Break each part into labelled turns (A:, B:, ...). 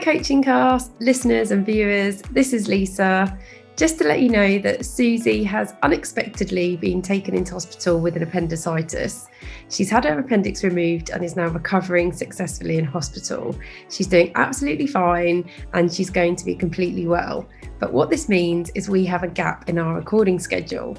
A: Coaching Cast listeners and viewers, this is Lisa. Just to let you know that Suzy has unexpectedly been taken into hospital with an appendicitis. She's had her appendix removed and is now recovering successfully in hospital. She's doing absolutely fine and she's going to be completely well. But what this means is we have a gap in our recording schedule.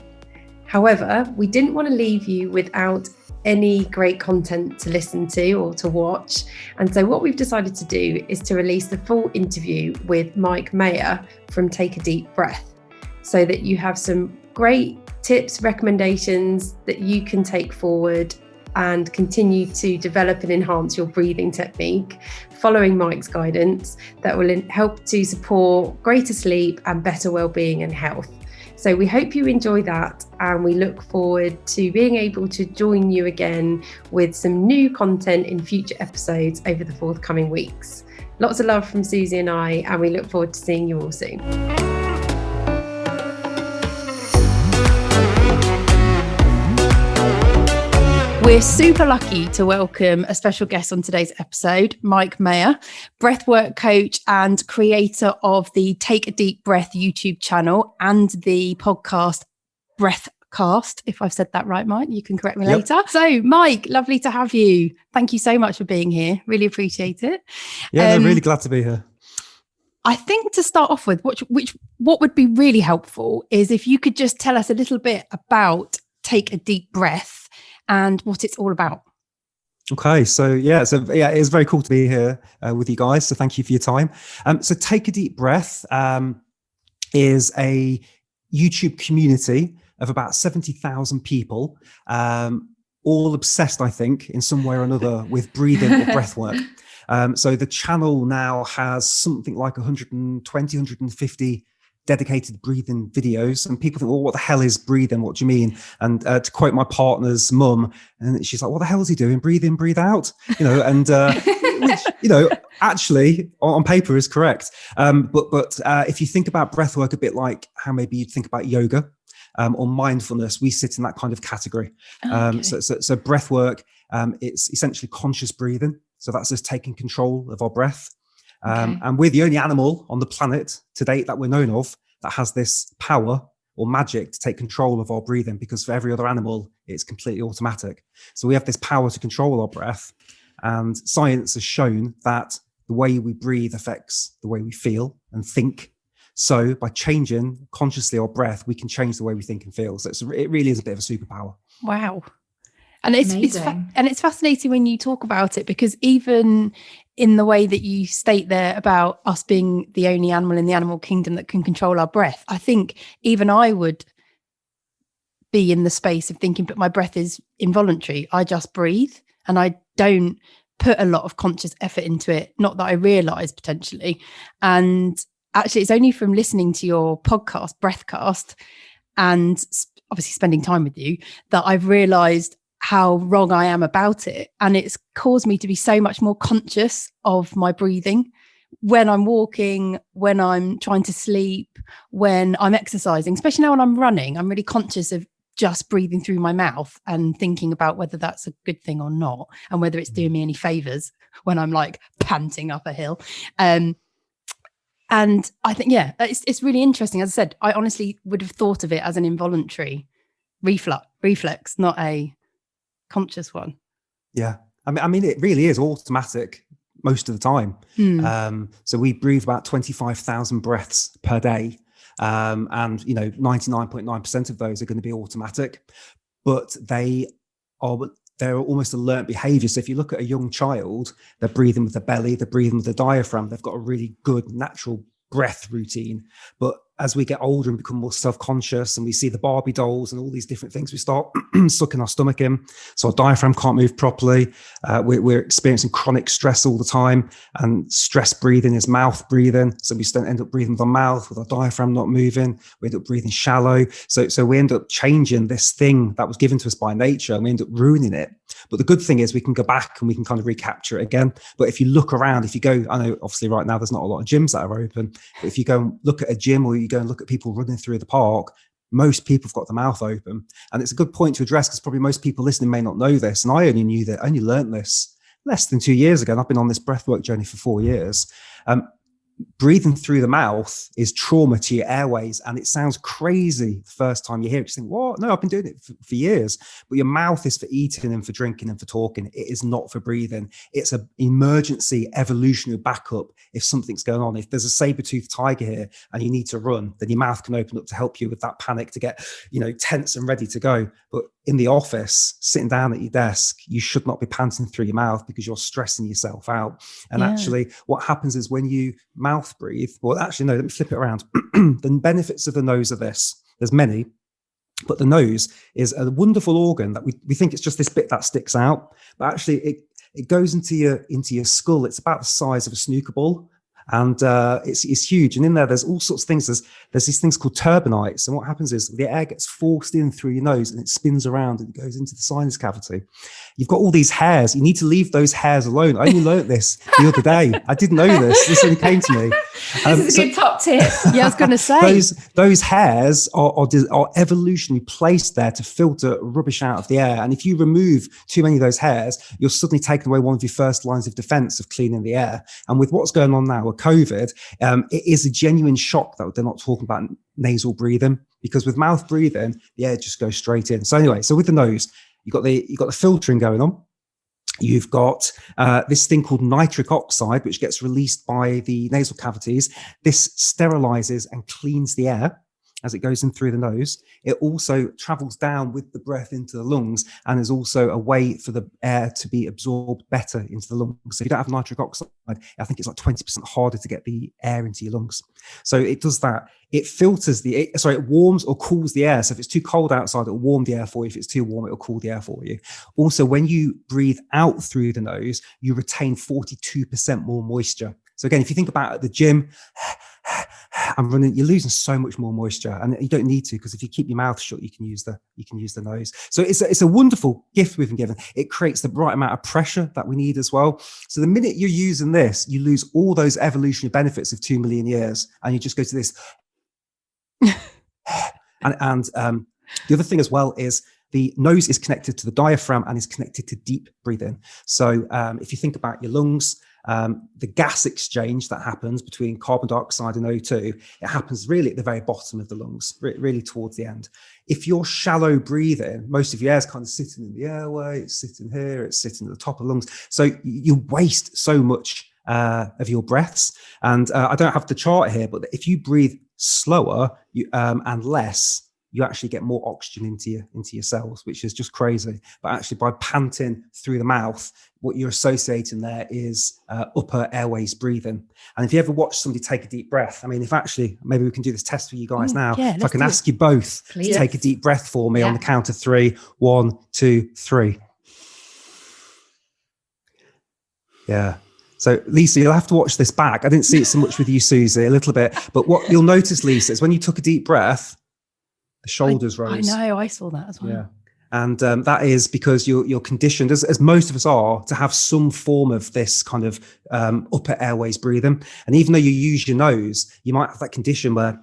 A: However, we didn't want to leave you without any great content to listen to or to watch. And so what we've decided to do is to release the full interview with Mike Maher from Take a Deep Breath, so that you have some great tips, recommendations that you can take forward and continue to develop and enhance your breathing technique, following Mike's guidance that will help to support greater sleep and better well-being and health. So we hope you enjoy that, and we look forward to being able to join you again with some new content in future episodes over the forthcoming weeks. Lots of love from Suzy and I, and we look forward to seeing you all soon. We're super lucky to welcome a special guest on today's episode, Mike Maher, breathwork coach and creator of the Take a Deep Breath YouTube channel and the podcast Breathcast. If I've said that right, Mike, you can correct me later. So, Mike, lovely to have you. Thank you so much for being here. Really appreciate it.
B: Yeah, really glad to be here.
A: I think to start off with, what would be really helpful is if you could just tell us a little bit about Take a Deep Breath and what it's all about.
B: Okay, so it's very cool to be here with you guys. So thank you for your time. So Take a Deep Breath is a YouTube community of about 70,000 people, all obsessed, I think, in some way or another with breathing or breath work. So the channel now has something like 120, 150 dedicated breathing videos, and people think, well, what the hell is breathing? What do you mean? And to quote my partner's mum, and she's like, what the hell is he doing? Breathe in, breathe out, and which, actually on paper is correct. But if you think about breath work a bit like how maybe you'd think about yoga or mindfulness, we sit in that kind of category. So breath work, it's essentially conscious breathing. So that's us taking control of our breath. And we're the only animal on the planet to date that we're known of that has this power or magic to take control of our breathing, because for every other animal, it's completely automatic. So we have this power to control our breath, and science has shown that the way we breathe affects the way we feel and think. So by changing consciously our breath, we can change the way we think and feel. So it really is a bit of a superpower.
A: Wow. And it's fascinating when you talk about it, because even in the way that you state there about us being the only animal in the animal kingdom that can control our breath, I think even I would be in the space of thinking, but my breath is involuntary. I just breathe and I don't put a lot of conscious effort into it. Not that I realise potentially. And actually, it's only from listening to your podcast, Breathcast, and obviously spending time with you, that I've realised how wrong I am about it. And it's caused me to be so much more conscious of my breathing when I'm walking, when I'm trying to sleep, when I'm exercising, especially now when I'm running. I'm really conscious of just breathing through my mouth and thinking about whether that's a good thing or not, and whether it's doing me any favors when I'm like panting up a hill. And I think, it's really interesting. As I said, I honestly would have thought of it as an involuntary reflex, not a conscious one.
B: Yeah, I mean, it really is automatic most of the time. So we breathe about 25,000 breaths per day, and 99.9% of those are going to be automatic, but they're almost a learnt behavior. So if you look at a young child, they're breathing with the belly, they're breathing with the diaphragm, they've got a really good natural breath routine. But as we get older and become more self-conscious and we see the Barbie dolls and all these different things, we start sucking our stomach in. So our diaphragm can't move properly. We're experiencing chronic stress all the time, and stress breathing is mouth breathing. So we end up breathing with our mouth, with our diaphragm not moving. We end up breathing shallow. So we end up changing this thing that was given to us by nature, and we end up ruining it. But the good thing is we can go back and we can kind of recapture it again. But if you look around, if you go, I know obviously right now there's not a lot of gyms that are open, but if you go and look at a gym, or you go and look at people running through the park, most people have got the mouth open. And it's a good point to address, because probably most people listening may not know this. And I only learned this less than 2 years ago, and I've been on this breathwork journey for 4 years. Breathing through the mouth is trauma to your airways, and it sounds crazy the first time you hear it. You think, what? No, I've been doing it for years. But your mouth is for eating and for drinking and for talking. It is not for breathing. It's an emergency evolutionary backup if something's going on. If there's a saber-toothed tiger here and you need to run, then your mouth can open up to help you with that panic to get, tense and ready to go. But in the office, sitting down at your desk, you should not be panting through your mouth because you're stressing yourself out. And actually, what happens is when you mouth breathe, well, actually, no, let me flip it around. The benefits of the nose are this. There's many, but the nose is a wonderful organ that we think it's just this bit that sticks out, but actually it goes into your skull. It's about the size of a snooker ball. And it's huge. And in there's all sorts of things. There's these things called turbinates. And what happens is the air gets forced in through your nose and it spins around and it goes into the sinus cavity. You've got all these hairs. You need to leave those hairs alone. I only learned this the other day. I didn't know this. This only came to me.
A: This is a good top tip. Yeah, I was going to say.
B: Those hairs are evolutionarily placed there to filter rubbish out of the air. And if you remove too many of those hairs, you're suddenly taking away one of your first lines of defense of cleaning the air. And with what's going on now with COVID, it is a genuine shock that they're not talking about nasal breathing, because with mouth breathing, the air just goes straight in. So anyway, so with the nose, you've got the filtering going on. You've got this thing called nitric oxide, which gets released by the nasal cavities. This sterilizes and cleans the air as it goes in through the nose. It also travels down with the breath into the lungs, and is also a way for the air to be absorbed better into the lungs. So if you don't have nitric oxide, I think it's like 20% harder to get the air into your lungs. So it does that. It filters it warms or cools the air. So if it's too cold outside, it'll warm the air for you. If it's too warm, it'll cool the air for you. Also, when you breathe out through the nose, you retain 42% more moisture. So again, if you think about at the gym, I'm running, you're losing so much more moisture, and you don't need to, because if you keep your mouth shut, you can use the nose. So it's a wonderful gift we've been given. It creates the right amount of pressure that we need as well. So the minute you're using this, you lose all those evolutionary benefits of 2 million years, and you just go to this. and the other thing as well is the nose is connected to the diaphragm and is connected to deep breathing. So if you think about your lungs, the gas exchange that happens between carbon dioxide and O2, it happens really at the very bottom of the lungs, really towards the end. If you're shallow breathing, most of your air is kind of sitting in the airway, it's sitting here, it's sitting at the top of the lungs. So you waste so much of your breaths. And I don't have the chart here, but if you breathe slower and less, you actually get more oxygen into your cells, which is just crazy. But actually, by panting through the mouth, what you're associating there is upper airways breathing. And if you ever watch somebody take a deep breath, I mean, maybe we can do this test for you guys now. Yeah, if I can ask you both to take a deep breath for me on the count of 3. 1, 2, 3. Yeah. So, Lisa, you'll have to watch this back. I didn't see it so much with you, Suzy, a little bit. But what you'll notice, Lisa, is when you took a deep breath, the shoulders rose.
C: I know, I saw that as well.
B: Yeah. And that is because you're conditioned, as most of us are, to have some form of this kind of upper airways breathing. And even though you use your nose, you might have that condition where,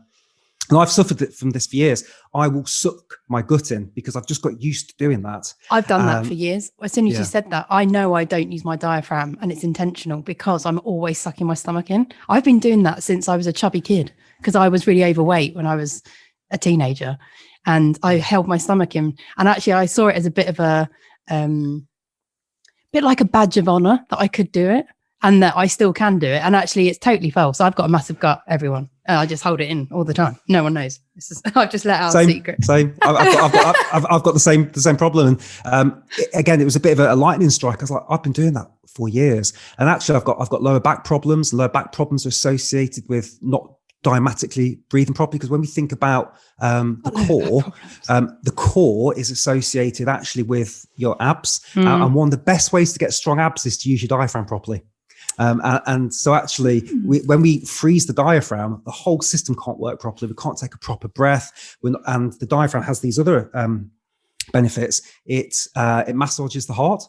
B: and I've suffered from this for years, I will suck my gut in because I've just got used to doing that.
C: I've done that for years. As soon as you said that, I know I don't use my diaphragm, and it's intentional because I'm always sucking my stomach in. I've been doing that since I was a chubby kid because I was really overweight when I was a teenager, and I held my stomach in, and actually I saw it as a bit of a bit like a badge of honor that I could do it and that I still can do it. And actually it's totally false. I've got a massive gut, everyone. I just hold it in all the time. No one knows. I've just let out a secret.
B: Same. I've got the same problem. And again, it was a bit of a lightning strike. I was like, I've been doing that for years, and actually I've got lower back problems. Lower back problems are associated with not diaphragmatically breathing properly, because when we think about the core is associated actually with your abs, and one of the best ways to get strong abs is to use your diaphragm properly. And so actually when we freeze the diaphragm, the whole system can't work properly. We can't take a proper breath, and the diaphragm has these other benefits. It massages the heart,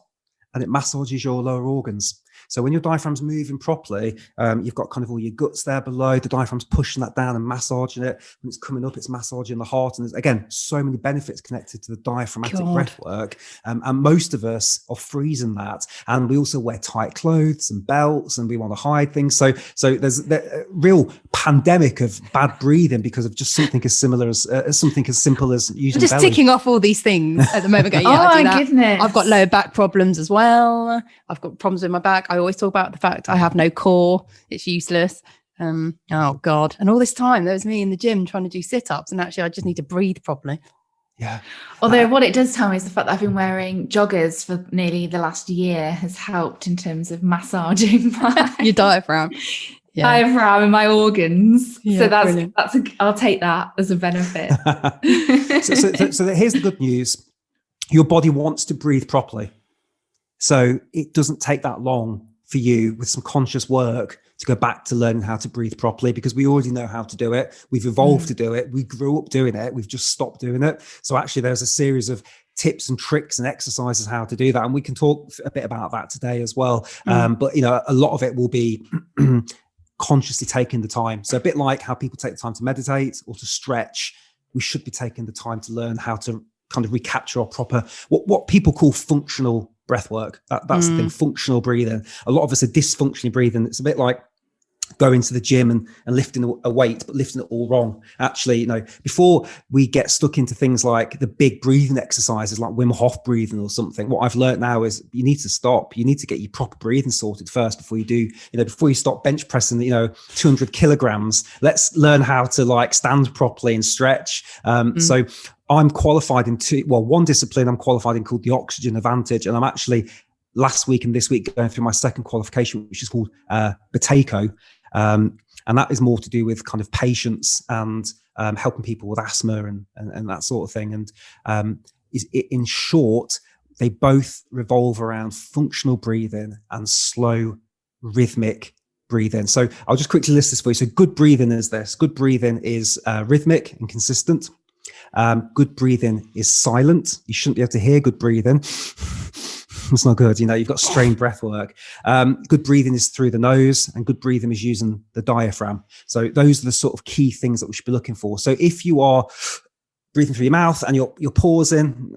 B: and it massages your lower organs. So when your diaphragm's moving properly, you've got kind of all your guts there below, the diaphragm's pushing that down and massaging it. When it's coming up, it's massaging the heart. And there's, again, so many benefits connected to the diaphragmatic breath work. And most of us are freezing that. And we also wear tight clothes and belts, and we want to hide things. So there's a real pandemic of bad breathing because of just something as similar as something as simple as using
C: I'm just
B: belly.
C: ticking off all these things at the moment. Going, yeah, I do that.
D: Goodness.
C: I've got lower back problems as well. I've got problems with my back. I always talk about the fact I have no core. It's useless. Oh God. And all this time there was me in the gym trying to do sit-ups, and actually I just need to breathe properly.
B: Yeah.
D: Although what it does tell me is the fact that I've been wearing joggers for nearly the last year has helped in terms of massaging my
C: Your diaphragm. Yeah.
D: diaphragm and my organs.
C: Yeah,
D: So
C: brilliant.
D: I'll take that as a benefit.
B: so here's the good news. Your body wants to breathe properly. So it doesn't take that long for you with some conscious work to go back to learning how to breathe properly, because we already know how to do it. We've evolved to do it. We grew up doing it. We've just stopped doing it. So actually there's a series of tips and tricks and exercises how to do that. And we can talk a bit about that today as well. But a lot of it will be consciously taking the time. So a bit like how people take the time to meditate or to stretch, we should be taking the time to learn how to kind of recapture our proper, what people call functional breath work. That's the thing, functional breathing. A lot of us are dysfunctionally breathing. It's a bit like going to the gym and lifting a weight, but lifting it all wrong. Actually, before we get stuck into things like the big breathing exercises like Wim Hof breathing or something, what I've learned now is you need to stop. You need to get your proper breathing sorted first before you do, before you stop bench pressing, 200 kilograms. Let's learn how to stand properly and stretch. So I'm qualified in one discipline I'm qualified in called the Oxygen Advantage. And I'm actually last week and this week going through my second qualification, which is called Bataco. And that is more to do with kind of patience and helping people with asthma and that sort of thing. And in short, they both revolve around functional breathing and slow rhythmic breathing. So I'll just quickly list this for you. So good breathing is this. Good breathing is rhythmic and consistent. Good breathing is silent. You shouldn't be able to hear good breathing. It's not good. You've got strained breath work. Good breathing is through the nose, and good breathing is using the diaphragm. So those are the sort of key things that we should be looking for. So if you are breathing through your mouth and you're pausing,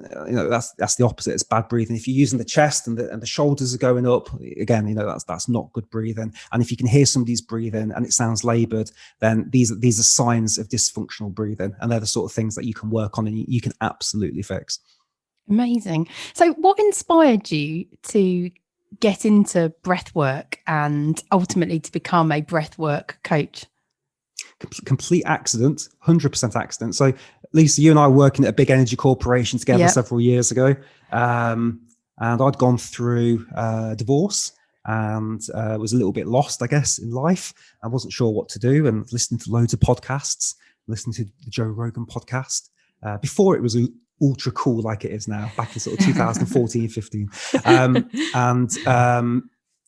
B: that's the opposite. It's bad breathing. If you're using the chest and the shoulders are going up, again, that's not good breathing. And if you can hear somebody's breathing and it sounds labored, then these are signs of dysfunctional breathing, and they're the sort of things that you can work on and you can absolutely fix.
C: Amazing. So what inspired you to get into breath work and ultimately to become a breath work coach?
B: Complete accident, 100% accident. So Lisa, you and I were working at a big energy corporation together several years ago. And I'd gone through a divorce and was a little bit lost, I guess, in life. I wasn't sure what to do, and listening to loads of podcasts, listening to the Joe Rogan podcast. Before it was ultra cool like it is now, back in sort of 2014, 15. And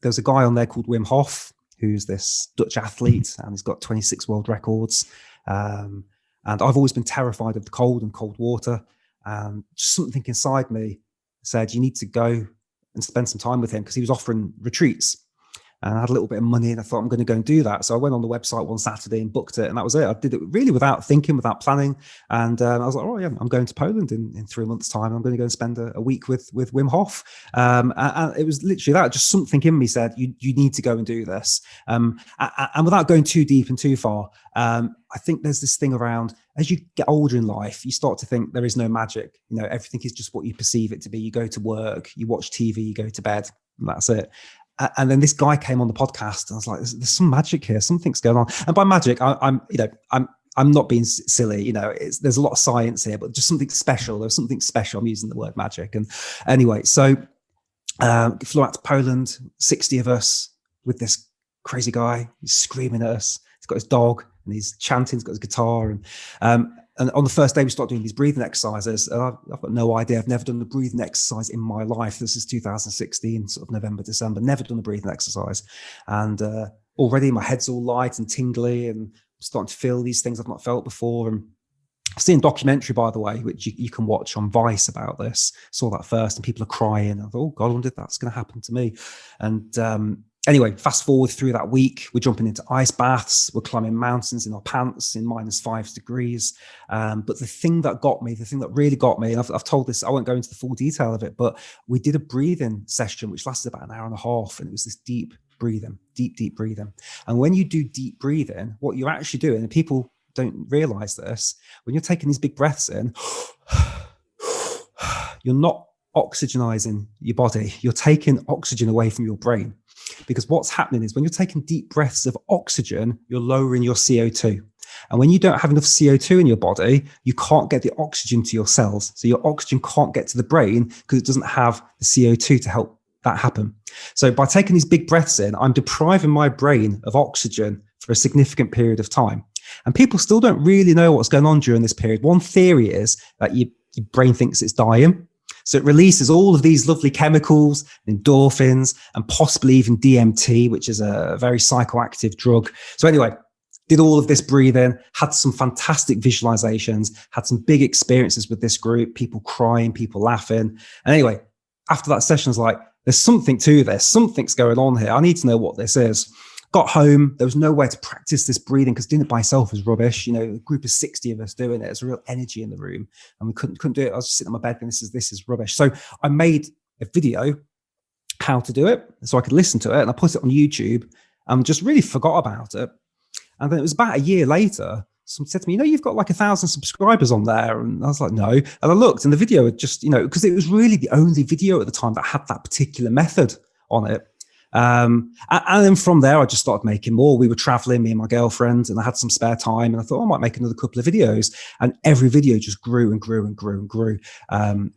B: there's a guy on there called Wim Hof, who's this Dutch athlete, and he's got 26 world records. And I've always been terrified of the cold and cold water. And just something inside me said, you need to go and spend some time with him, because he was offering retreats. And I had a little bit of money and I thought, I'm going to go and do that. So I went on the website one Saturday and booked it. And that was it. I did it really without thinking, without planning. And I was like, oh yeah, I'm going to Poland in 3 months' time. I'm going to go and spend a week with Wim Hof. And it was literally that, just something in me said, you need to go and do this. And without going too deep and too far, I think there's this thing around, as you get older in life, you start to think there is no magic. Everything is just what you perceive it to be. You go to work, you watch TV, you go to bed, and that's it. And then this guy came on the podcast, and I was like, "There's some magic here. Something's going on." And by magic, I'm not being silly. There's a lot of science here, but just something special. There's something special. I'm using the word magic. And anyway, so flew out to Poland. 60 of us with this crazy guy. He's screaming at us. He's got his dog and he's chanting. He's got his guitar and on the first day, we start doing these breathing exercises. And I've got no idea. I've never done a breathing exercise in my life. This is 2016, sort of November, December. Never done a breathing exercise. And already my head's all light and tingly, and I'm starting to feel these things I've not felt before. And I've seen a documentary, by the way, which you can watch on Vice about this. Saw that first, and people are crying. I thought, oh God, I wonder if that's going to happen to me. And Anyway, fast forward through that week, we're jumping into ice baths, we're climbing mountains in our pants in -5 degrees. But the thing that got me, the thing that really got me, and I've told this, I won't go into the full detail of it, but we did a breathing session, which lasted about an hour and a half. And it was this deep breathing, deep breathing. And when you do deep breathing, what you're actually doing, and people don't realize this, when you're taking these big breaths in, you're not oxygenizing your body. You're taking oxygen away from your brain. Because what's happening is when you're taking deep breaths of oxygen, you're lowering your CO2. And when you don't have enough CO2 in your body, you can't get the oxygen to your cells. So your oxygen can't get to the brain because it doesn't have the CO2 to help that happen. So by taking these big breaths in, I'm depriving my brain of oxygen for a significant period of time. And people still don't really know what's going on during this period. One theory is that your brain thinks it's dying. So it releases all of these lovely chemicals, endorphins, and possibly even DMT, which is a very psychoactive drug. So anyway, did all of this breathing, had some fantastic visualizations, had some big experiences with this group, people crying, people laughing. And anyway, after that session, I was like, there's something to this. Something's going on here. I need to know what this is. Got home, there was nowhere to practice this breathing because doing it by yourself was rubbish. You know, a group of 60 of us doing it. There's a real energy in the room and we couldn't do it. I was just sitting on my bed and this is rubbish. So I made a video how to do it so I could listen to it, and I put it on YouTube and just really forgot about it. And then it was about a year later, someone said to me, you know, you've got like 1,000 subscribers on there. And I was like, no. And I looked and the video had just, you know, because it was really the only video at the time that had that particular method on it. And then from there, I just started making more. We were traveling, me and my girlfriend, and I had some spare time. And I thought, I might make another couple of videos. And every video just grew and grew and grew and grew. And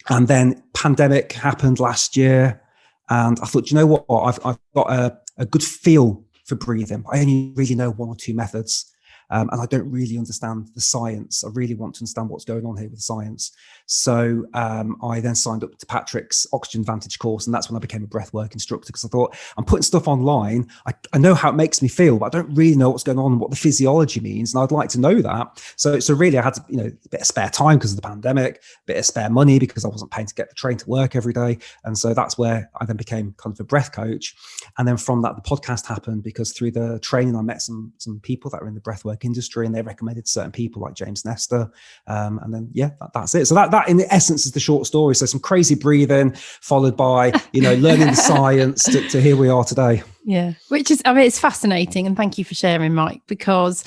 B: then pandemic happened last year. And I thought, you know what? I've got a good feel for breathing. I only really know one or two methods. And I don't really understand the science. I really want to understand what's going on here with the science. So I then signed up to Patrick's Oxygen Vantage course, and that's when I became a breathwork instructor, because I thought, I'm putting stuff online. I know how it makes me feel, but I don't really know what's going on and what the physiology means, and I'd like to know that. So really, I had to, you know, a bit of spare time because of the pandemic, a bit of spare money because I wasn't paying to get the train to work every day, and so that's where I then became kind of a breath coach. And then from that, the podcast happened because through the training, I met some people that are in the breathwork industry, and they recommended certain people like James Nestor, and then that's it. So that in essence is the short story. So some crazy breathing followed by, you know, learning the science to here we are today.
C: Yeah, which is, I mean, it's fascinating, and thank you for sharing, Mike, because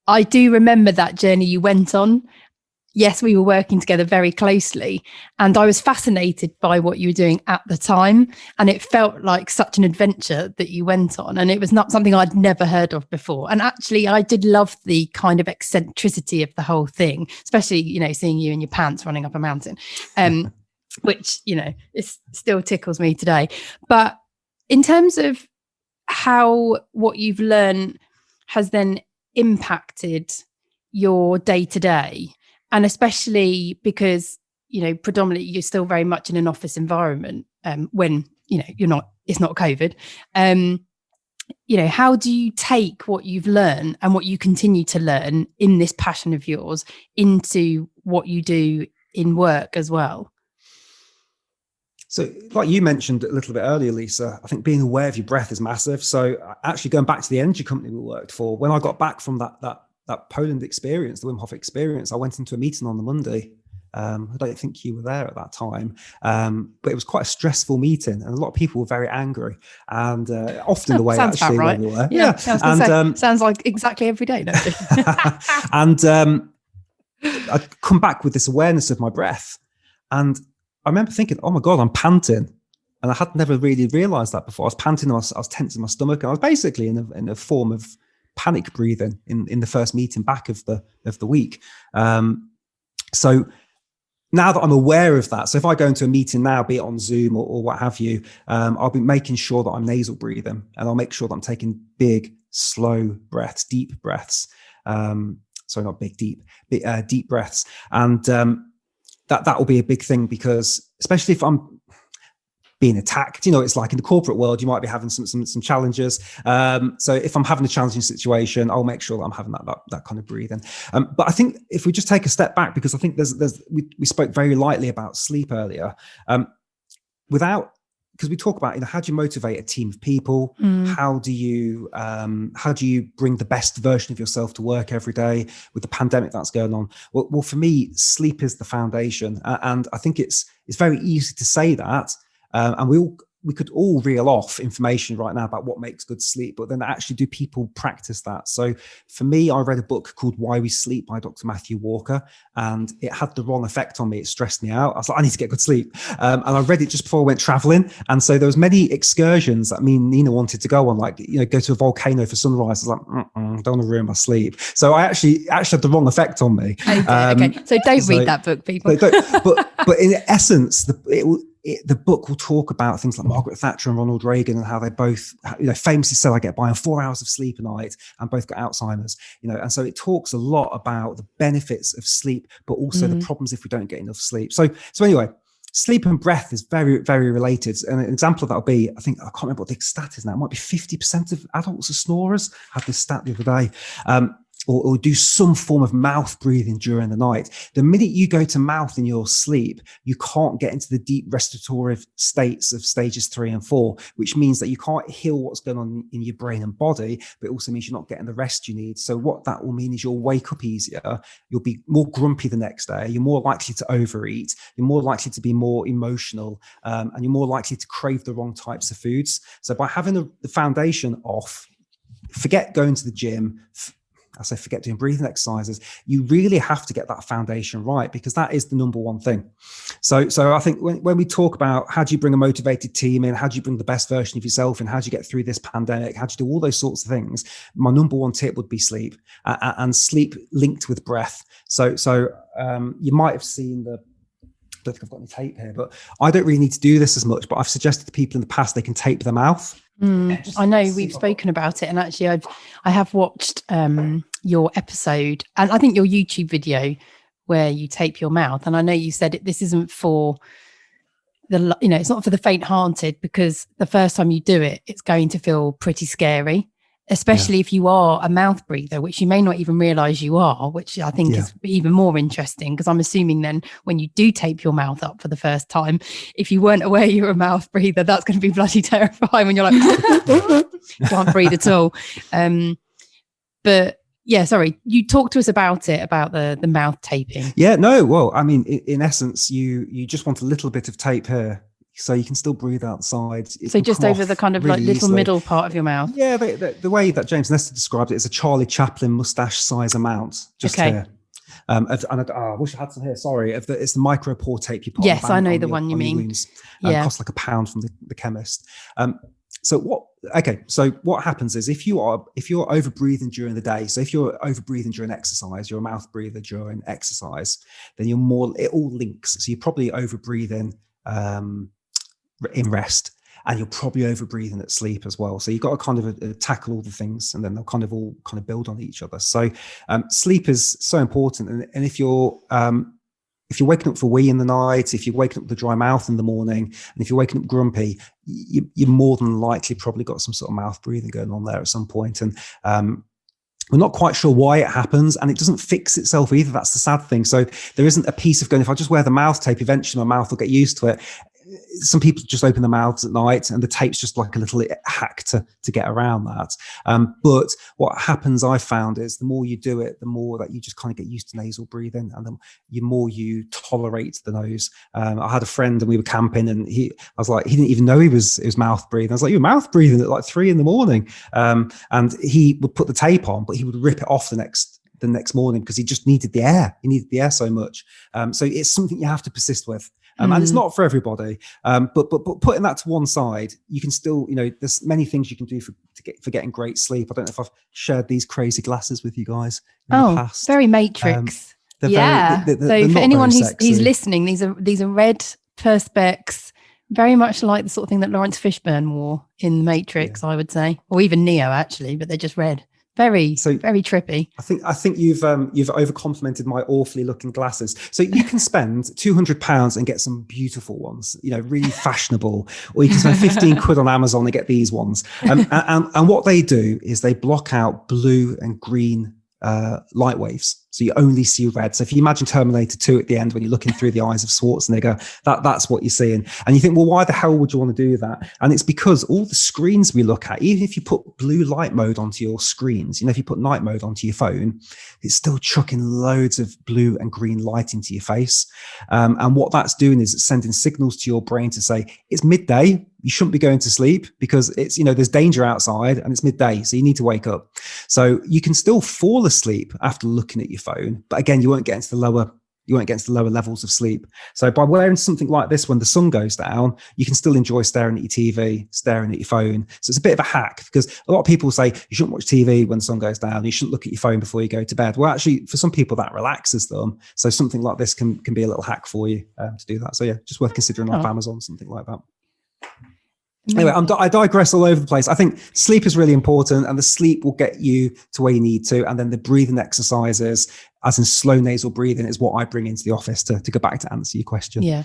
C: I do remember that journey you went on. Yes, we were working together very closely, and I was fascinated by what you were doing at the time. And it felt like such an adventure that you went on, and it was not something I'd never heard of before. And actually, I did love the kind of eccentricity of the whole thing, especially, you know, seeing you in your pants running up a mountain, which, you know, it still tickles me today. But in terms of how what you've learned has then impacted your day-to-day, and especially because, you know, predominantly you're still very much in an office environment when, you know, it's not COVID. You know, how do you take what you've learned and what you continue to learn in this passion of yours into what you do in work as well?
B: So like you mentioned a little bit earlier, Lisa, I think being aware of your breath is massive. So actually going back to the energy company we worked for, when I got back from that Poland experience, the Wim Hof experience, I went into a meeting on the Monday. I don't think you were there at that time, but it was quite a stressful meeting, and a lot of people were very angry. And often the way
C: sounds
B: actually
C: about right.
B: we were,
C: Sounds like exactly every day. Don't it?
B: And I'd come back with this awareness of my breath, and I remember thinking, "Oh my God, I'm panting." And I had never really realized that before. I was panting, I was tensing my stomach, and I was basically in a form of panic breathing in the first meeting back of the week. So now that I'm aware of that, so if I go into a meeting now, be it on Zoom or what have you, I'll be making sure that I'm nasal breathing, and I'll make sure that I'm taking big, slow breaths, deep breaths. Sorry, not big, deep breaths. And that will be a big thing, because especially if I'm being attacked, you know, it's like in the corporate world, you might be having some challenges. So if I'm having a challenging situation, I'll make sure that I'm having that kind of breathing. But I think if we just take a step back, because I think we spoke very lightly about sleep earlier, without because we talk about, how do you motivate a team of people? How do you bring the best version of yourself to work every day with the pandemic that's going on? Well, for me, sleep is the foundation, and I think it's very easy to say that, and we could all reel off information right now about what makes good sleep, but then actually do people practice that? So for me, I read a book called Why We Sleep by Dr. Matthew Walker, and it had the wrong effect on me. It stressed me out. I was like, I need to get good sleep. And I read it just before I went traveling. And so there was many excursions that me and Nina wanted to go on, like, go to a volcano for sunrise. I was like, don't want to ruin my sleep. So I actually had the wrong effect on me.
C: Okay. So don't read that book, people.
B: But in essence, the book will talk about things like Margaret Thatcher and Ronald Reagan, and how they both, famously said, I get by on 4 hours of sleep a night, and both got Alzheimer's, and so it talks a lot about the benefits of sleep, but also the problems if we don't get enough sleep. So anyway, sleep and breath is very, very related. And an example of that will be, I can't remember what the stat is now. It might be 50% of adults are snorers. I had this stat the other day. Or do some form of mouth breathing during the night. The minute you go to mouth in your sleep, you can't get into the deep restorative states of stages 3 and 4, which means that you can't heal what's going on in your brain and body, but it also means you're not getting the rest you need. So what that will mean is you'll wake up easier, you'll be more grumpy the next day, you're more likely to overeat, you're more likely to be more emotional, and you're more likely to crave the wrong types of foods. So by having the foundation off, forget going to the gym, forget doing breathing exercises, you really have to get that foundation right, because that is the number one thing. So I think when we talk about how do you bring a motivated team in, how do you bring the best version of yourself in, how do you get through this pandemic, how do you do all those sorts of things, my number one tip would be sleep, and sleep linked with breath. So you might have seen I don't think I've got any tape here, but I don't really need to do this as much, but I've suggested to people in the past they can tape their mouth.
C: I know we've spoken about it, and actually I have watched your episode, and I think your YouTube video where you tape your mouth, and I know you said this isn't for it's not for the faint-hearted, because the first time you do it, it's going to feel pretty scary, especially if you are a mouth breather, which you may not even realize you are, which I think is even more interesting, because I'm assuming then when you do tape your mouth up for the first time, if you weren't aware you're a mouth breather, that's going to be bloody terrifying when you're like, can't breathe at all. But yeah, sorry, you talked to us about the mouth taping.
B: Yeah, no, well, I mean, in essence, you just want a little bit of tape here, so you can still breathe outside. So
C: just over the kind of really like little easily. Middle part of your mouth. Yeah,
B: the way that James Nestor described it is a Charlie Chaplin mustache size amount, just here. And I wish I had some here. Sorry, it's the micro pore tape you put.
C: Yes, I know the one you mean.
B: Wounds. It costs like £1 from the chemist. So what happens is if you're over breathing during the day, so if you're over breathing during exercise, you're a mouth breather during exercise, then it all links. So you're probably over breathing in rest, and you're probably over breathing at sleep as well. So you've got to kind of tackle all the things, and then they'll kind of all kind of build on each other. So sleep is so important. And if you're waking up for wee in the night, if you're waking up with a dry mouth in the morning, and if you're waking up grumpy, you're more than likely probably got some sort of mouth breathing going on there at some point. And we're not quite sure why it happens, and it doesn't fix itself either. That's the sad thing. So there isn't a piece of going, if I just wear the mouth tape, eventually my mouth will get used to it. Some people just open their mouths at night, and the tape's just like a little hack to get around that. But what happens, I found, is the more you do it, the more that you just kind of get used to nasal breathing, and the more you tolerate the nose. I had a friend, and we were camping, and he didn't even know he was mouth breathing. I was like, you're mouth breathing at like 3 a.m. And he would put the tape on, but he would rip it off the next morning, because he just needed the air. He needed the air so much. So it's something you have to persist with. And it's not for everybody. But putting that to one side, you can still, there's many things you can do for getting great sleep. I don't know if I've shared these crazy glasses with you guys in the past.
C: Very Matrix.
D: Yeah.
C: So for anyone who's listening, these are red Perspex, very much like the sort of thing that Lawrence Fishburne wore in The Matrix, I would say, or even Neo actually, but they're just red. Very trippy.
B: I think you've overcomplimented my awfully looking glasses. So you can spend £200 and get some beautiful ones, really fashionable, or you can spend 15 quid on Amazon and get these ones. And what they do is they block out blue and green light waves. So you only see red. So if you imagine Terminator 2 at the end, when you're looking through the eyes of Schwarzenegger, that's what you're seeing. And you think, well, why the hell would you want to do that? And it's because all the screens we look at, even if you put blue light mode onto your screens, if you put night mode onto your phone, it's still chucking loads of blue and green light into your face. And what that's doing is it's sending signals to your brain to say, it's midday, you shouldn't be going to sleep because it's, there's danger outside and it's midday, so you need to wake up. So you can still fall asleep after looking at your phone, but again, you won't get into the lower levels of sleep. So by wearing something like this, when the sun goes down, you can still enjoy staring at your TV, staring at your phone. So it's a bit of a hack, because a lot of people say you shouldn't watch TV when the sun goes down. You shouldn't look at your phone before you go to bed. Well, actually, for some people that relaxes them. So something like this can be a little hack for you to do that. So yeah, just worth considering off Amazon, something like that. Anyway, I digress all over the place. I think sleep is really important, and the sleep will get you to where you need to. And then the breathing exercises, as in slow nasal breathing, is what I bring into the office to go back to answer your question.
C: Yeah.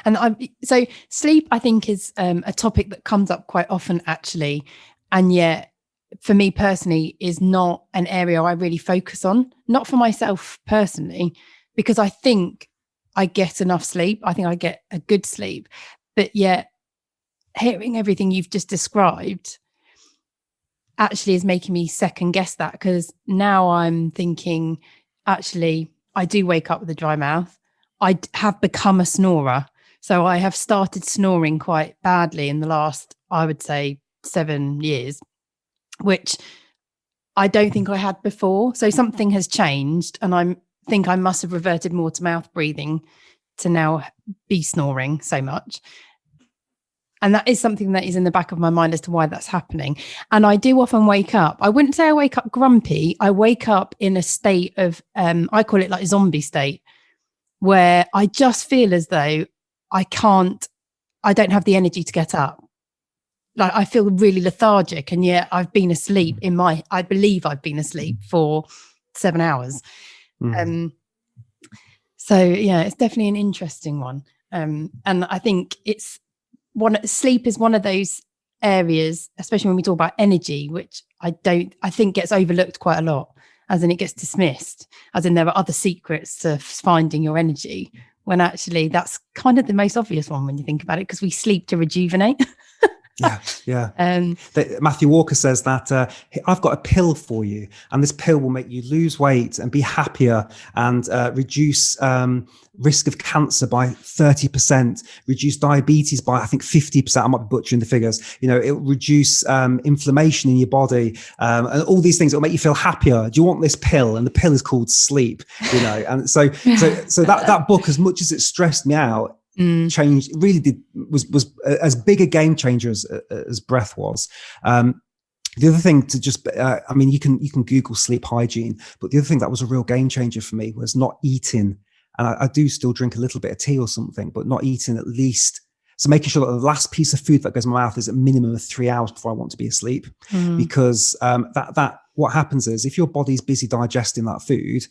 C: And so sleep, I think, is a topic that comes up quite often, actually. And yet, for me personally, is not an area I really focus on, not for myself personally, because I think I get enough sleep. I think I get a good sleep, but yet, hearing everything you've just described actually is making me second guess that, because now I'm thinking, actually, I do wake up with a dry mouth. I have become a snorer. So I have started snoring quite badly in the last, I would say, 7 years, which I don't think I had before. So something has changed, and I think I must have reverted more to mouth breathing to now be snoring so much. And that is something that is in the back of my mind as to why that's happening. And I do often wake up. I wouldn't say I wake up grumpy. I wake up in a state of, I call it like zombie state, where I just feel as though I don't have the energy to get up. Like I feel really lethargic, and yet I've been asleep I believe I've been asleep for 7 hours. So yeah, it's definitely an interesting one. And I think sleep is one of those areas, especially when we talk about energy, which I think gets overlooked quite a lot, as in it gets dismissed, as in there are other secrets to finding your energy, when actually that's kind of the most obvious one when you think about it, because we sleep to rejuvenate.
B: Yeah. Matthew Walker says that I've got a pill for you, and this pill will make you lose weight and be happier, and reduce risk of cancer by 30%, reduce diabetes by I think 50%. I might be butchering the figures. It will reduce inflammation in your body, and all these things. It'll make you feel happier. Do you want this pill? And the pill is called sleep. And so that book, as much as it stressed me out, changed, really was as big a game changer as breath was. The other thing to just, you can Google sleep hygiene, but the other thing that was a real game changer for me was not eating. And I do still drink a little bit of tea or something, but not eating at least. So making sure that the last piece of food that goes in my mouth is a minimum of 3 hours before I want to be asleep, because what happens is if your body's busy digesting that food,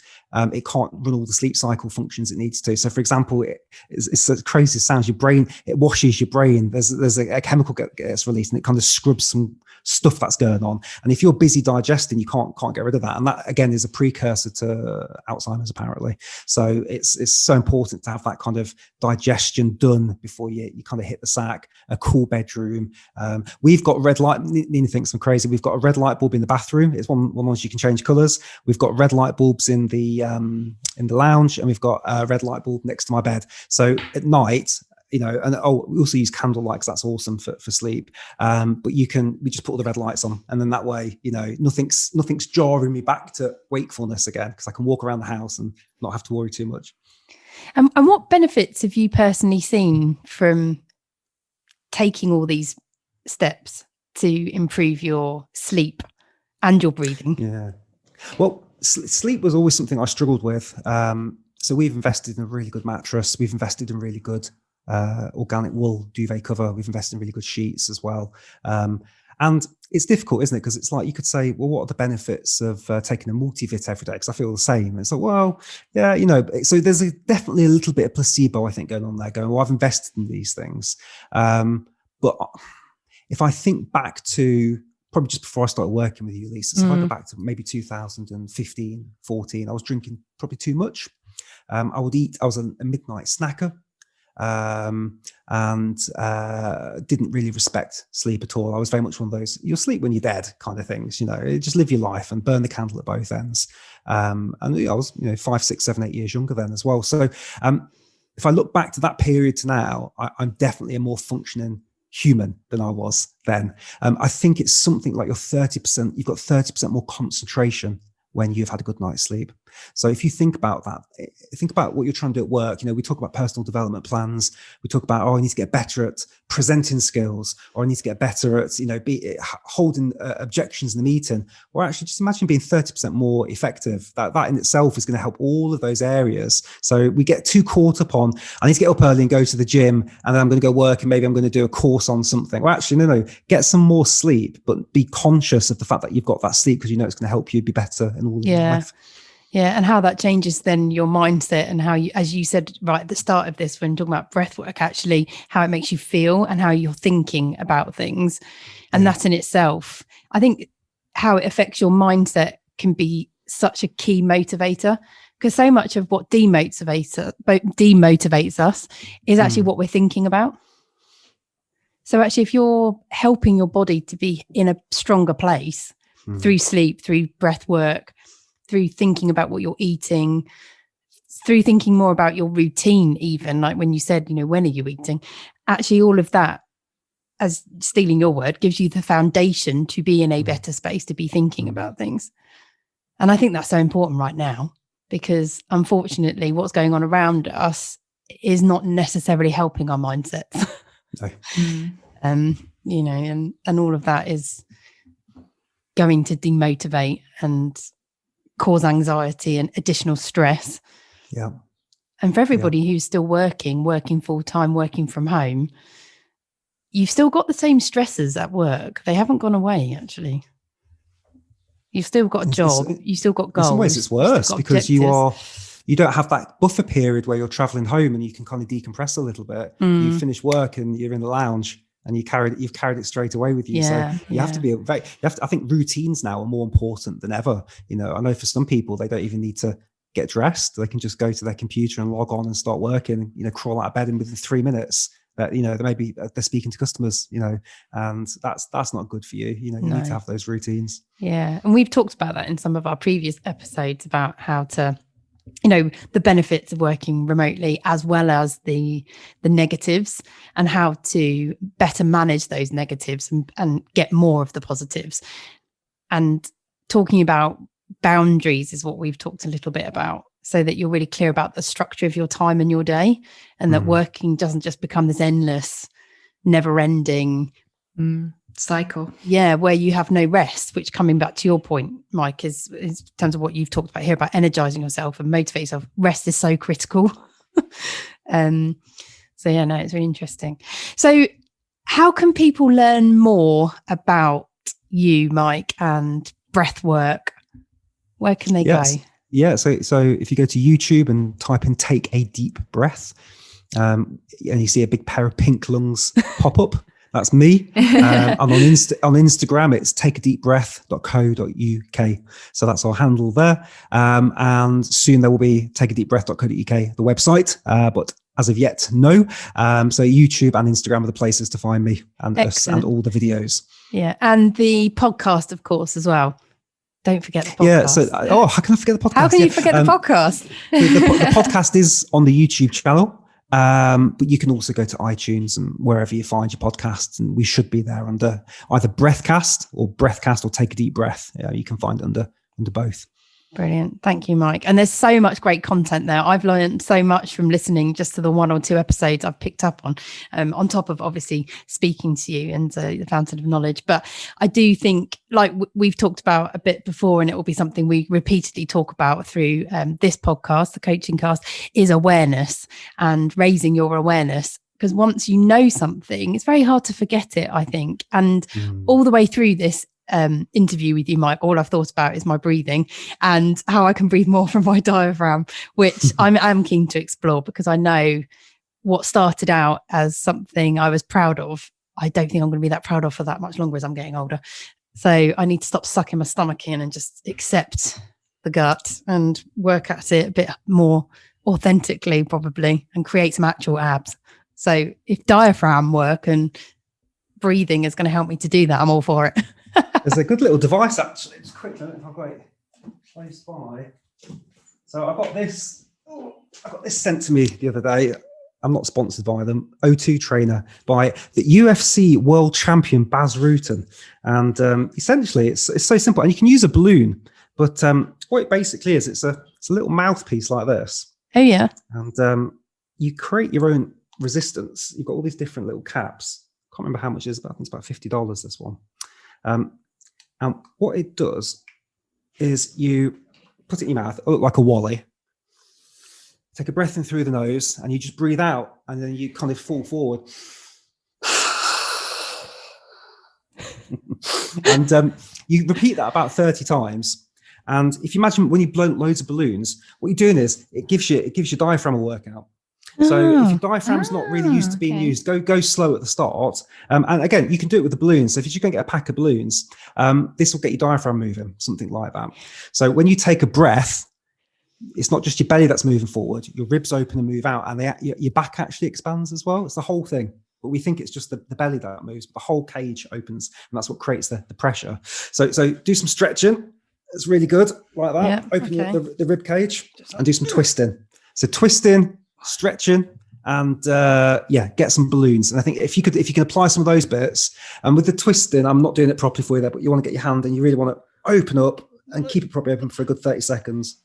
B: it can't run all the sleep cycle functions it needs to. So, for example, it's as crazy as it sounds, your brain, it washes your brain. There's a chemical gets released, and it kind of scrubs some stuff that's going on. And if you're busy digesting, you can't get rid of that. And that again is a precursor to Alzheimer's, apparently. So it's so important to have that kind of digestion done before you kind of hit the sack. A cool bedroom. We've got red light. Nina thinks I'm crazy. We've got a red light bulb in the bathroom. It's one of the ones you can change colours. We've got red light bulbs in the lounge, and we've got a red light bulb next to my bed. So at night, and we also use candlelight because that's awesome for sleep. But we just put all the red lights on, and then that way, nothing's jarring me back to wakefulness again, because I can walk around the house and not have to worry too much.
C: And what benefits have you personally seen from taking all these steps to improve your sleep and your breathing?
B: Yeah. Well, sleep was always something I struggled with. So we've invested in a really good mattress. We've invested in really good organic wool duvet cover. We've invested in really good sheets as well. And it's difficult, isn't it? Because it's like you could say, well, what are the benefits of taking a multivit every day? Because I feel the same. It's like, well, yeah, so there's definitely a little bit of placebo, I think, going on there, going, well, I've invested in these things. But if I think back to probably just before I started working with you, Lisa. So if I go back to maybe 2015, 14, I was drinking probably too much. I was a midnight snacker. And didn't really respect sleep at all. I was very much one of those, you'll sleep when you're dead kind of things, just live your life and burn the candle at both ends. And I was, 5, 6, 7, 8 years younger then as well. So if I look back to that period to now, I'm definitely a more functioning human than I was then. I think it's something like you've got 30% more concentration when you've had a good night's sleep. So if you think about that, think about what you're trying to do at work. We talk about personal development plans. We talk about, I need to get better at presenting skills, or I need to get better at, holding objections in the meeting. Or actually just imagine being 30% more effective. That in itself is going to help all of those areas. So we get too caught up on, I need to get up early and go to the gym, and then I'm going to go work, and maybe I'm going to do a course on something. Well, actually, no, get some more sleep, but be conscious of the fact that you've got that sleep, because it's going to help you be better in all of your life.
C: Yeah, and how that changes then your mindset, and how you, as you said right at the start of this, when talking about breath work, actually how it makes you feel and how you're thinking about things. And that in itself, I think how it affects your mindset can be such a key motivator, because so much of what demotivates us is actually what we're thinking about. So actually, if you're helping your body to be in a stronger place through sleep, through breath work, through thinking about what you're eating, through thinking more about your routine, even like when you said, when are you eating? Actually, all of that, as stealing your word, gives you the foundation to be in a better space, to be thinking about things. And I think that's so important right now, because unfortunately, what's going on around us is not necessarily helping our mindsets. No. And all of that is going to demotivate and cause anxiety and additional stress.
B: Yeah.
C: And for everybody who's still working full time, working from home, you've still got the same stresses at work. They haven't gone away, actually. You've still got a job. You've still got goals.
B: In some ways it's worse, because you don't have that buffer period where you're traveling home and you can kind of decompress a little bit. You finish work and you're in the lounge, and you've carried it straight away with you. So you have to be I think routines now are more important than ever. I know for some people, they don't even need to get dressed. They can just go to their computer and log on and start working, crawl out of bed in within 3 minutes. That, maybe they're speaking to customers, and that's not good for you. You need to have those routines.
C: Yeah. And we've talked about that in some of our previous episodes about how to, the benefits of working remotely, as well as the negatives, and how to better manage those negatives and get more of the positives. And talking about boundaries is what we've talked a little bit about, so that you're really clear about the structure of your time and your day, and that working doesn't just become this endless, never-ending
D: cycle.
C: Yeah, where you have no rest, which, coming back to your point, Mike, is in terms of what you've talked about here about energizing yourself and motivate yourself. Rest is so critical. It's really interesting. So how can people learn more about you, Mike, and breath work? Where can they go?
B: Yeah, so if you go to YouTube and type in "take a deep breath," and you see a big pair of pink lungs pop up, that's me. And on Instagram, it's takeadeepbreath.co.uk. So that's our handle there. And soon there will be takeadeepbreath.co.uk, the website. But as of yet, no. So YouTube and Instagram are the places to find me and us and all the videos.
C: Yeah, and the podcast, of course, as well. Don't forget the podcast.
B: Yeah. So, how can I forget the podcast?
C: How can you forget the podcast?
B: The podcast is on the YouTube channel, but you can also go to iTunes and wherever you find your podcasts, and we should be there under either Breathcast or Take a Deep Breath. Yeah, you can find it under both.
C: Brilliant. Thank you, Mike. And there's so much great content there. I've learned so much from listening just to the 1 or 2 episodes I've picked up on top of obviously speaking to you and the fountain of knowledge. But I do think, like we've talked about a bit before, and it will be something we repeatedly talk about through this podcast, the Coaching Cast, is awareness and raising your awareness. Because once you know something, it's very hard to forget it, I think. And all the way through this interview with you, Mike, all I've thought about is my breathing and how I can breathe more from my diaphragm, which I'm keen to explore, because I know what started out as something I was proud of, I don't think I'm going to be that proud of for that much longer as I'm getting older. So I need to stop sucking my stomach in and just accept the gut and work at it a bit more authentically, probably, and create some actual abs. So if diaphragm work and breathing is going to help me to do that, I'm all for it.
B: There's a good little device, actually. Just quick, if I've got it close by. So I got this sent to me the other day. I'm not sponsored by them. O2 trainer by the UFC world champion Baz Rutten. And essentially, it's so simple. And you can use a balloon. But what it basically is, it's a little mouthpiece like this.
C: Oh, yeah.
B: And you create your own resistance. You've got all these different little caps. Can't remember how much it is, but I think it's about $50, this one. And what it does is you put it in your mouth, like a wally. Take a breath in through the nose and you just breathe out, and then you kind of fall forward. And you repeat that about 30 times. And if you imagine when you blow loads of balloons, what you're doing is it gives your diaphragm a workout. So if your diaphragm's not really used to being used, go slow at the start. And again, you can do it with the balloons. So if you go and get a pack of balloons, this will get your diaphragm moving, something like that. So when you take a breath, it's not just your belly that's moving forward, your ribs open and move out, and your back actually expands as well. It's the whole thing. But we think it's just the belly that moves, but the whole cage opens, and that's what creates the pressure. So do some stretching. It's really good, like that.
C: Yeah,
B: open up the rib cage and do some twisting. So twisting, stretching, and get some balloons. And I think if you can apply some of those bits, and with the twisting, I'm not doing it properly for you there, but you want to get your hand and you really want to open up and keep it properly open for a good 30 seconds.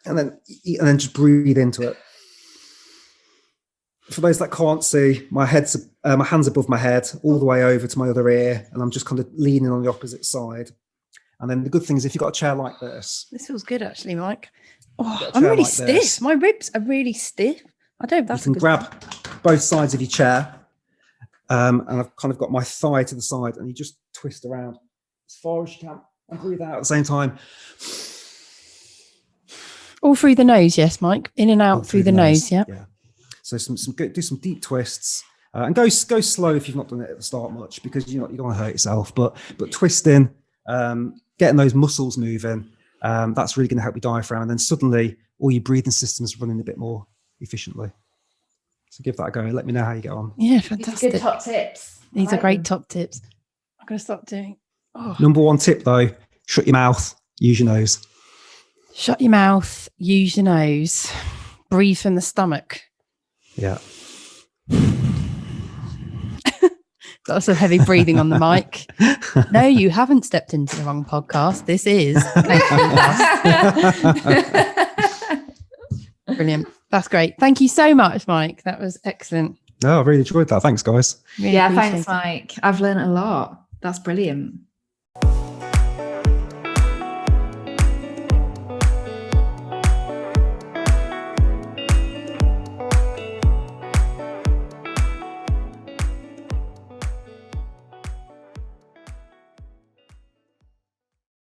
B: And then just breathe into it. For those that can't see, my hand's above my head, all the way over to my other ear, and I'm just kind of leaning on the opposite side. And then the good thing is, if you've got a chair like this.
C: This feels good, actually, Mike. Oh, I'm really stiff. My ribs are really stiff. I don't. That's
B: you can grab both sides of your chair, and I've kind of got my thigh to the side, and you just twist around as far as you can and breathe out at the same time.
C: All through the nose, yes, Mike. In and out through the nose, yeah.
B: So do some deep twists, and go slow if you've not done it at the start much, because you're going to hurt yourself. But twisting, getting those muscles moving, that's really going to help your diaphragm, and then suddenly all your breathing systems running a bit more efficiently. So give that a go. Let me know how you get on.
C: Yeah, fantastic.
D: These are good top tips.
C: These are great top tips. I'm going to stop doing.
B: Number one tip though: shut your mouth, use your nose.
C: Shut your mouth, use your nose, breathe from the stomach.
B: Yeah.
C: That was some heavy breathing on the mic. No, you haven't stepped into the wrong podcast. This is Brilliant. That's great. Thank you so much, Mike. That was excellent.
B: No, I really enjoyed that. Thanks, guys.
C: Really
D: thanks, Mike. I've learned a lot. That's brilliant.